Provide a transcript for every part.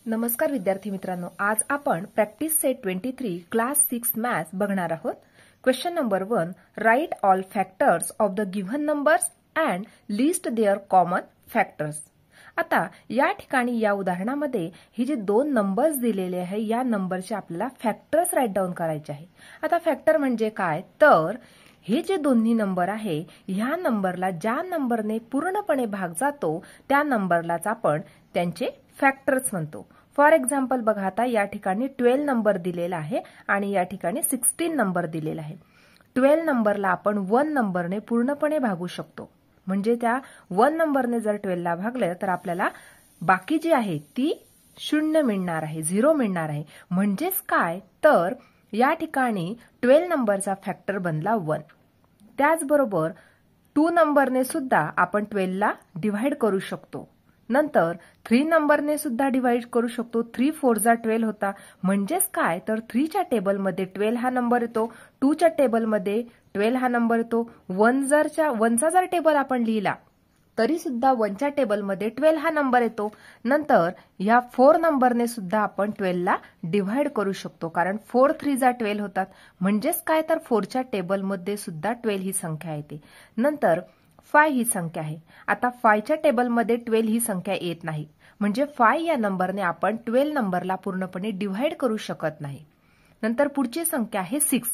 नमस्कार विद्यार्थी मित्रांनो, आज आपण प्रॅक्टिस सेट 23 क्लास 6 मॅथ्स बघणार आहोत। Question number 1, write all factors of the given numbers and list their common factors. आता या ठिकाणी या उदाहरणामध्ये ही जे दोन नंबर्स दिलेले आहे या नंबरचे आपल्याला फॅक्टर्स राइट डाउन करायचे आहे। आता फॅक्टर म्हणजे काय, तर हे जे दोन्ही नंबर आहे ह्या नंबरला ज्या नंबरने पूर्णपणे भाग जातो त्या नंबरलाच आपण त्यांचे फॅक्टर्स म्हणतो। फॉर एक्झाम्पल बघा, आता या ठिकाणी 12 नंबर दिलेला आहे आणि या ठिकाणी 16 नंबर दिलेला आहे। 12 नंबरला आपण 1 नंबरने पूर्णपणे भागू शकतो, म्हणजे त्या 1 नंबरने जर 12 ला भागले तर आपल्याला बाकी जी आहे ती 0 मिळणार आहे, 0 मिळणार आहे। म्हणजेच काय, तर या ठिकाणी 12 नंबरचा फॅक्टर बनला 1। त्याचबरोबर 2 नंबरने सुद्धा आपण 12 ला डिवाइड करू शकतो। नंतर 3 नंबरने सुद्धा डिवाइड करू शकतो। 3 4 जा 12 होता, म्हणजेच काय, तर 3 च्या टेबलमध्ये 12 हा नंबर येतो, 2 च्या टेबलमध्ये 12 हा नंबर येतो। 1 चा जर टेबल आपण लिहिला तरी सुद्धा 1 च्या टेबलमध्ये 12 हा नंबर येतो। नंतर ह्या 4 नंबरने सुद्धा आपण 12 ला डिवाइड करू शकतो, कारण 4 3 जा 12 होतात, म्हणजेच काय, तर 4 च्या टेबलमध्ये सुद्धा 12 ही संख्या येते। नंतर 5 ही संख्या आहे। आता 5 च्या टेबलमध्ये 12 ही संख्या येत नाही, म्हणजे 5 या नंबरने आपण 12 नंबरला पूर्णपणे डिवाइड करू शकत नाही। नंतर पुढची संख्या आहे 6।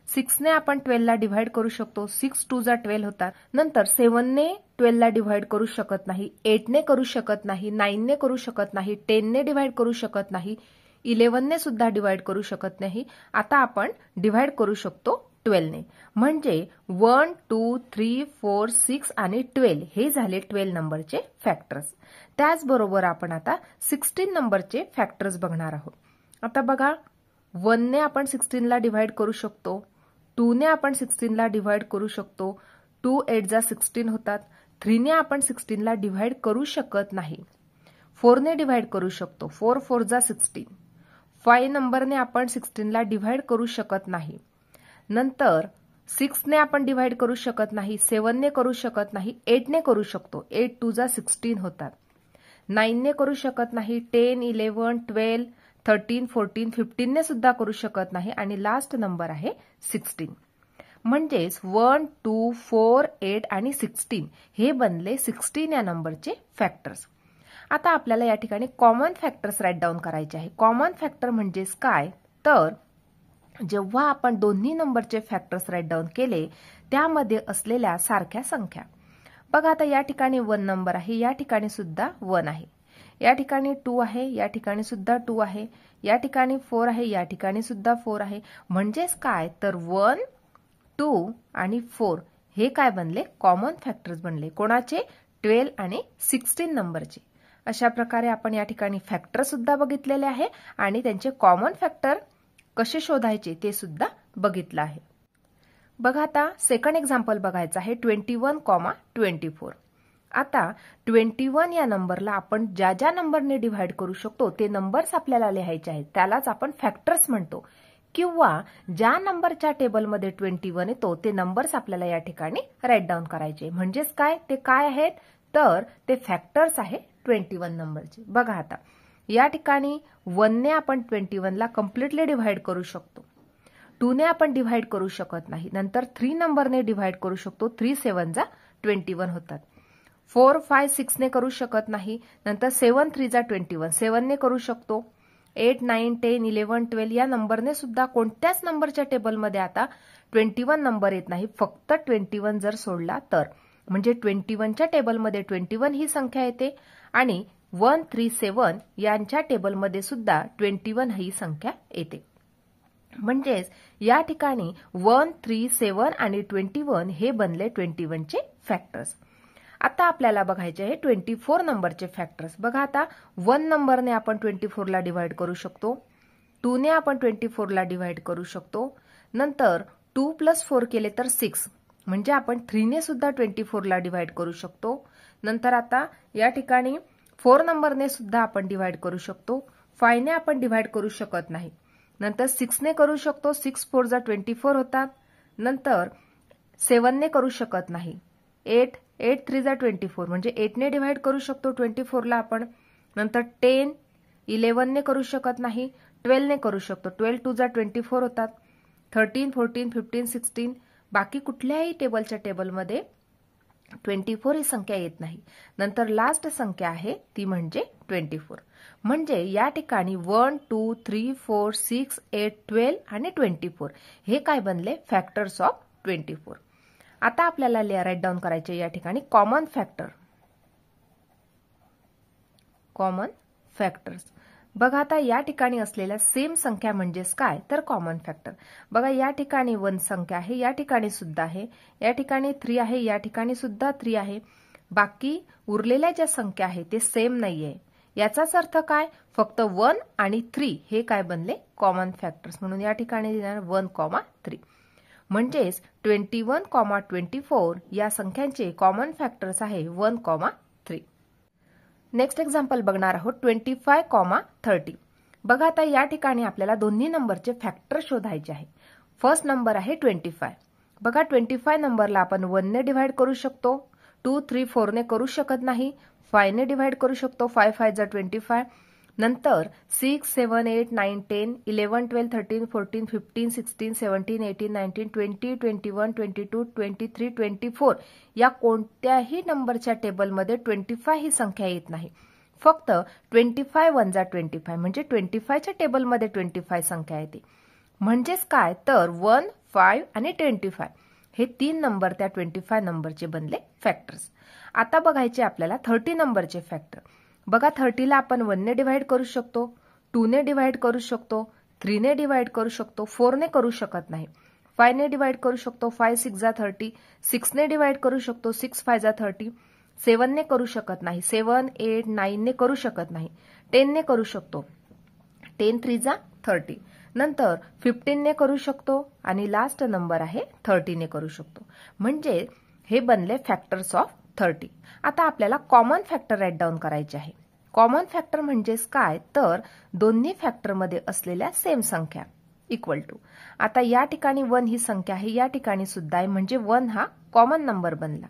6 ने आपण 12 ला डिवाइड करू शकतो, 6 2 जा 12 होतात। नंतर 7 ने 12 ला डिवाइड करू शकत नाही, 8 ने करू शकत नाही, 9 ने करू शकत नाही, 10 ने डिवाइड करू शकत नाही, 11 ने सुद्धा डिवाइड करू शकत नाही। आता आपण डिवाइड करू शकतो 12 ने, म्हणजे 1 2 3 4 6 आणि 12 हे झाले 12 नंबरचे फॅक्टर्स। त्याचबरोबर आपण आता 16 नंबरचे फॅक्टर्स बघणार आहोत। आता बघा, 1 ने आपण 16 ला डिवाइड करू शकतो, 2 ने आपण 16 ला डिवाइड करू शकतो, 2 8 जा 16 होतात। 3 ने आपण 16 ला डिवाइड करू शकत नाही, 4 ने डिवाइड करू शकतो, 4 4 जा 16। 5 नंबरने आपण 16 ला डिवाइड करू शकत नाही। नंतर 6 ने आपण डिवाइड करू शकत नाही, 7 ने करू शकत नाही, 8 ने करू शकतो, 8 2 जा 16 होतात। 9 ने करू शकत नाही, 10 11 12 13 14 15 ने सुद्धा करू शकत नाही आणि लास्ट नंबर आहे 16। म्हणजेच 1 2 4 8 आणि 16 हे बनले 16 या नंबरचे फॅक्टर्स। आता आपल्याला या ठिकाणी कॉमन फॅक्टर्स राइट डाउन करायचे आहे। कॉमन फॅक्टर म्हणजेच काय, तर जेव्हा आपण दोन्ही नंबरचे फॅक्टर्स राइट डाउन केले त्यामध्ये असलेल्या सारख्या संख्या। बघा, आता या ठिकाणी 1 नंबर आहे, या ठिकाणी सुद्धा 1 आहे, या ठिकाणी 2 आहे, या ठिकाणी सुद्धा 2 आहे, या ठिकाणी 4 आहे, या ठिकाणी सुद्धा 4 आहे। म्हणजेच काय, तर 1 2 आणि 4 हे काय बनले, कॉमन फॅक्टर्स बनले। कोणाचे, 12 आणि 16 नंबरचे। अशा प्रकारे आपण या ठिकाणी फॅक्टर सुद्धा बघितलेले आहे आणि त्यांचे कॉमन फॅक्टर कसे शोधायचे ते सुद्धा बघितलं आहे। बघा, आता सेकंड एक्झाम्पल बघायचं आहे 21,24। आता 21 या नंबरला आपण ज्या ज्या नंबरने डिवाइड करू शकतो ते नंबर्स आपल्याला लिहायचे आहेत, त्यालाच आपण फॅक्टर्स म्हणतो। किंवा ज्या नंबरच्या टेबलमध्ये 21 येतो ते नंबर्स आपल्याला या ठिकाणी राइट डाउन करायचे। म्हणजेच काय, ते काय आहेत, तर ते फॅक्टर्स आहे 21 नंबरचे। बघा, आता या ठिकाणी 1 ने आपण 21 ला कम्प्लिटली डिवाइड करू शकतो, 2 ने आपण डिवाइड करू शकत नाही। नंतर 3 नंबरने डिवाइड करू शकतो, 3 7 जा 21 होतात। 4 5 6 ने करू शकत नाही। नंतर 7 3 जा 21, 7 ने करू शकतो। 8 9 10 11 12 या नंबरने सुद्धा कोणत्याच नंबरच्या टेबलमध्ये आता 21 नंबर येत नाही, फक्त 21 जर सोडला तर, म्हणजे 21 च्या टेबलमध्ये 21 ही संख्या येते आणि 1 3 7 यांच्या टेबलमध्ये सुद्धा 21 ही संख्या येते। म्हणजेच या ठिकाणी 1 3 7 आणि 21 हे बनले 21 चे फॅक्टर्स। आता आपल्याला बघायचे आहे 24 नंबरचे फॅक्टर्स। बघा, आता 1 नंबरने आपण 24 ला डिवाइड करू शकतो, 2 ने आपण 24 ला डिवाइड करू शकतो। नंतर 2 + 4 केले तर 6, म्हणजे आपण 3 ने सुद्धा 24 ला डिवाइड करू शकतो। नंतर आता या ठिकाणी 4 नंबरने सुद्धा आपण डिवाइड करू शकतो, 5 ने आपण डिवाइड करू शकत नाही। नंतर 6 ने करू शकतो, 6 4 जा 24 होतात। नंतर 7 ने करू शकत नाही, 8 8 3 जा 24, म्हणजे 8 ने डिवाइड करू शकतो 24 ला आपण। नंतर 10 11 ने करू शकत नाही, 12 ने करू शकतो. 12 2 जा 24 होतात. 13, 14, 15, 16 बाकी कुठल्याही टेबलच्या टेबलमध्ये 24 ही संख्या येत नाही. नंतर लास्ट संख्या आहे ती म्हणजे 24. म्हणजे या ठिकाणी 1, 2, 3, 4, 6, 8, 12 आणि 24 हे काय बनले फॅक्टर्स ऑफ 24. आता आपल्याला राईट डाऊन करायचे या ठिकाणी कॉमन फॅक्टर. कॉमन फॅक्टर्स बघा आता या ठिकाणी असलेल्या सेम संख्या म्हणजेच काय तर कॉमन फॅक्टर. बघा या ठिकाणी 1 संख्या आहे, या ठिकाणी सुद्धा आहे, या ठिकाणी 3 आहे, या ठिकाणी सुद्धा 3 आहे. बाकी उरलेल्या ज्या संख्या आहे ते सेम नाहीये. याचाच अर्थ काय फक्त 1 आणि 3 हे काय बनले कॉमन फॅक्टर्स. म्हणून या ठिकाणी देणार 1,3. म्हणजेच 21, 24 या संख्यांचे कॉमन फॅक्टर्स आहे 1,3. नेक्स्ट एक्झाम्पल बघणार आहोत 25, 30. बघा आता या ठिकाणी आपल्याला दोन्ही नंबरचे फॅक्टर शोधायचे आहे. फर्स्ट नंबर आहे 25. बघा 25 नंबरला आपण 1 ने डिव्हाइड करू शकतो, 2, 3, 4 ने करू शकत नाही, 5 ने डिव्हाइड करू शकतो, 5 5 जा 25. नंतर 6, 7, 8, 9, 10, 11, 12, 13, 14, 15, 16, 17, 18, 19, 20, 21, 22, 23, 24 या कोणत्याही नंबरच्या टेबलमध्ये 25 ही संख्या येत नाही. फक्त 25 1 जा 25 म्हणजे 25 च्या टेबलमध्ये 25 संख्या येते. म्हणजेच काय तर 1, 5 आणि 25 हे 3 नंबर त्या 25 नंबरचे बनले फॅक्टर्स. आता बघायचे आपल्याला 30 नंबरचे फॅक्टर. बघा 30 ला आपण 1 ने डिव्हाइड करू शकतो, 2 ने डिव्हाइड करू शकतो, 3 ने डिव्हाइड करू शकतो, 4 ने करू शकत नाही, 5 ने डिव्हाइड करू शकतो, 5 6 जा 30, 6 ने डिव्हाइड करू शकतो, 6 5 जा 30, 7 ने करू शकत नाही, 7, 8, 9 ने करू शकत नाही, 10 ने करू शकतो, 10 3 जा 30. नंतर 15 ने करू शकतो आणि लास्ट नंबर आहे 30 ने करू शकतो. म्हणजे हे बनले फॅक्टर्स ऑफ 30. आता आपल्याला कॉमन फॅक्टर राईट डाऊन करायचे आहे. कॉमन फॅक्टर म्हणजेच काय तर दोन्ही फॅक्टरमध्ये असलेल्या सेम संख्या इक्वल टू. आता या ठिकाणी 1 ही संख्या आहे, या ठिकाणी सुद्धा आहे म्हणजे 1 हा कॉमन नंबर बनला.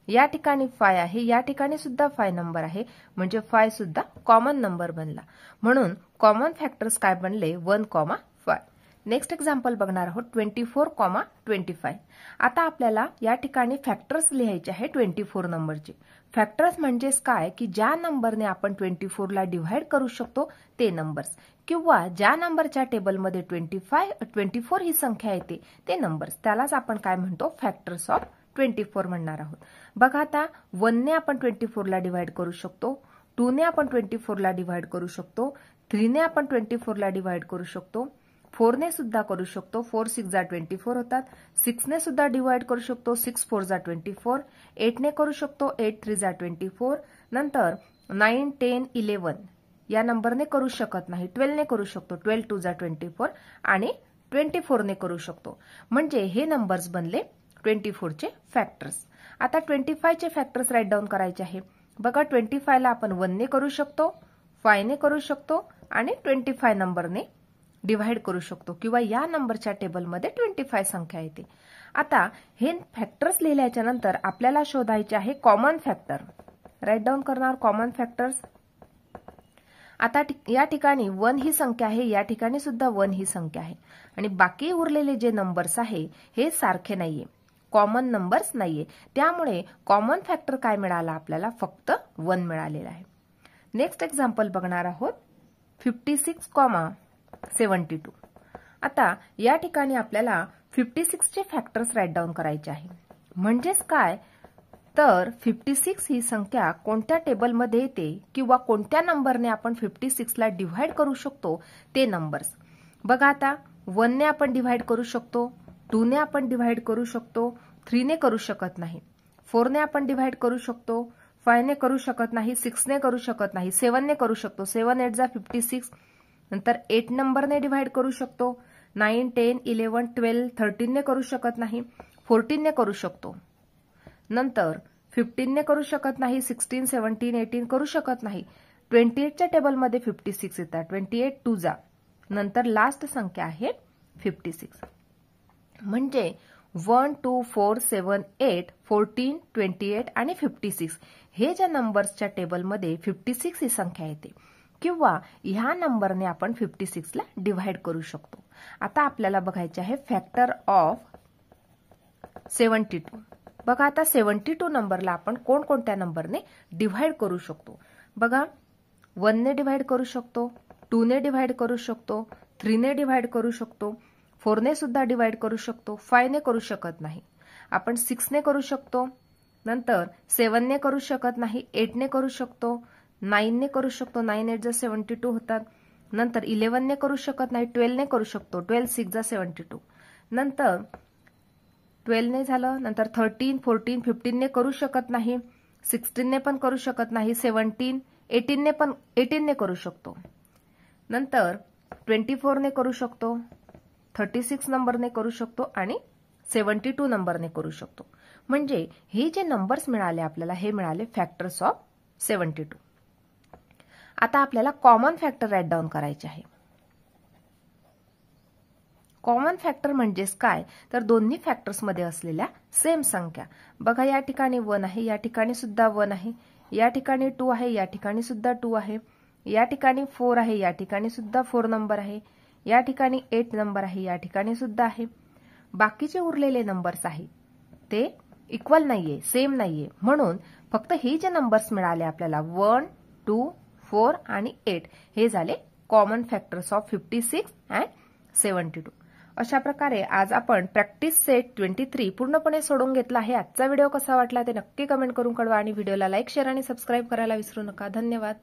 या ठिकाणी 5 आहे, या ठिकाणी सुद्धा 5 नंबर आहे म्हणजे 5 सुद्धा कॉमन नंबर बनला. म्हणून कॉमन फॅक्टर्स काय बनले 1,5. नेक्स्ट एक्झाम्पल बघणार आहोत 24, 25. आता आपल्याला या ठिकाणी फॅक्टर्स लिहायचे आहे 24 नंबरचे. फॅक्टर्स म्हणजेच काय की ज्या नंबरने आपण 24 ला डिव्हाइड करू शकतो ते नंबर्स किंवा ज्या नंबरच्या टेबलमध्ये 24 ही संख्या येते ते नंबर्स, त्यालाच आपण काय म्हणतो फॅक्टर्स ऑफ 24 म्हणणार आहोत. बघा आता 1 ने आपण 24 ला डिव्हाइड करू शकतो, 2 ने आपण 24 ला डिव्हाइड करू शकतो, 3 ने आपण 24 ला डिव्हाइड करू शकतो, 4 ने सुद्धा करू शकतो, 4 6 जा 24 होतात, 6 ने सुद्धा डिव्हाइड करू शकतो, 6 4 जा 24, 8 ने करू शकतो, 8 3 जा 24. नंतर 9, 10, 11 या नंबरने करू शकत नाही, 12 ने करू शकतो, 12 2 जा 24 आणि 24 ने करू शकतो. म्हणजे हे नंबर्स बनले 24 चे फॅक्टर्स. आता 25 चे फॅक्टर्स राईट डाऊन करायचे आहे. बघा 25 ला आपण 1 ने करू शकतो, 5 ने करू शकतो आणि 25 नंबरने डिव्हाइड करू शकतो किंवा या नंबरच्या टेबलमध्ये 25 संख्या येते. आता हे फॅक्टर्स लिहिल्याच्या नंतर आपल्याला शोधायचे आहे कॉमन फॅक्टर. राईट डाऊन करणार कॉमन फॅक्टर्स. आता या ठिकाणी 1 ही संख्या आहे, या ठिकाणी सुद्धा 1 ही संख्या आहे आणि बाकी उरलेले जे नंबर्स आहे हे सारखे नाहीये, कॉमन नंबर्स नाहीये. त्यामुळे कॉमन फॅक्टर काय मिळाला आपल्याला फक्त 1 मिळालेला आहे. नेक्स्ट एक्झाम्पल बघणार आहोत 56, 72. आता या ठिकाणी आपल्याला 56 चे फॅक्टर्स राईट डाऊन करायचे आहे. म्हणजेच काय तर 56 ही संख्या कोणत्या टेबलमध्ये येते किंवा कोणत्या नंबरने आपण 56 ला डिव्हाइड करू शकतो ते नंबर्स. बघा आता 1 ने आपण डिव्हाइड करू शकतो, 2 ने आपण डिव्हाइड करू शकतो, 3 ने करू शकत नाही, 4 ने आपण डिव्हाइड करू शकतो, 5 ने करू शकत नाही, 6 ने करू शकत नाही, 7 ने करू शकतो, 7 8 जा 56. नंतर 8 नंबरने डिव्हाइड करू शकतो, 9 10 11 12 13 ने करू शकत नाही, 14 ने करू शकतो. नंतर 15 ने करू शकत नाही, 16 17 18 करू शकत नाही. 28 च्या टेबलमध्ये 56 येतात, 28 2 जा. नंतर लास्ट संख्या आहे 56. म्हणजे 1 2 4 7 8 14 28 आणि 56 हे ज्या नंबर्सच्या टेबलमध्ये 56 ही संख्या येते किंवा ह्या नंबरने आपण 56 ला डिव्हाइड करू शकतो. आता आपल्याला बघायचे आहे फॅक्टर ऑफ 72. बघा आता 72 नंबरला आपण कोणकोणत्या नंबरने डिव्हाइड करू शकतो. बघा 1 ने डिव्हाइड करू शकतो, 2 ने डिव्हाइड करू शकतो, 3 ने डिव्हाइड करू शकतो, 4 ने सुद्धा डिव्हाइड करू शकतो, 5 ने करू शकत नाही. आपण 6 ने करू शकतो, नंतर 7 ने करू शकत नाही, 8 ने करू शकतो, 9 ने करू शकतो, 9 8 72 होतात. नंतर 11 ने करू शकत नाही, 12 ने करू शकतो, 12 6 72. नंतर 12 ने झालं, नंतर 13 14 15 ने करू शकत नाही, 16 ने पण करू शकत नाही, 17 18 ने करू शकतो. नंतर 24 ने करू शकतो, 36 नंबरने करू शकतो आणि 72 नंबरने करू शकतो. म्हणजे हे जे नंबर्स मिळाले आपल्याला हे मिळाले फॅक्टर्स ऑफ 72. आता आपल्याला कॉमन फॅक्टर राईट डाऊन करायचे आहे. कॉमन फॅक्टर म्हणजेच काय तर दोन्ही फॅक्टर्स मध्ये असलेल्या सेम संख्या. बघा या ठिकाणी 1 आहे, या ठिकाणी सुद्धा 1 आहे, या ठिकाणी 2 आहे, या ठिकाणी सुद्धा 2 आहे, या ठिकाणी 4 आहे, या ठिकाणी सुद्धा 4 नंबर आहे, या ठिकाणी 8 नंबर आहे, या ठिकाणी सुद्धा आहे. बाकीचे उरलेले नंबर्स आहेत ते इक्वल नाहीये, सेम नाहीये. म्हणून फक्त हे जे नंबर्स मिळाले आपल्याला 1 2 4 आणि 8 हे झाले कॉमन फॅक्टर्स ऑफ 56 अँड 72. अशा प्रकारे आज आपण प्रॅक्टिस सेट 23 पूर्णपणे सोडवून घेतला आहे. आजचा व्हिडिओ कसा वाटला ते नक्की कमेंट करून कळवा आणि व्हिडिओला लाईक शेअर आणि सबस्क्राईब करायला विसरू नका. धन्यवाद.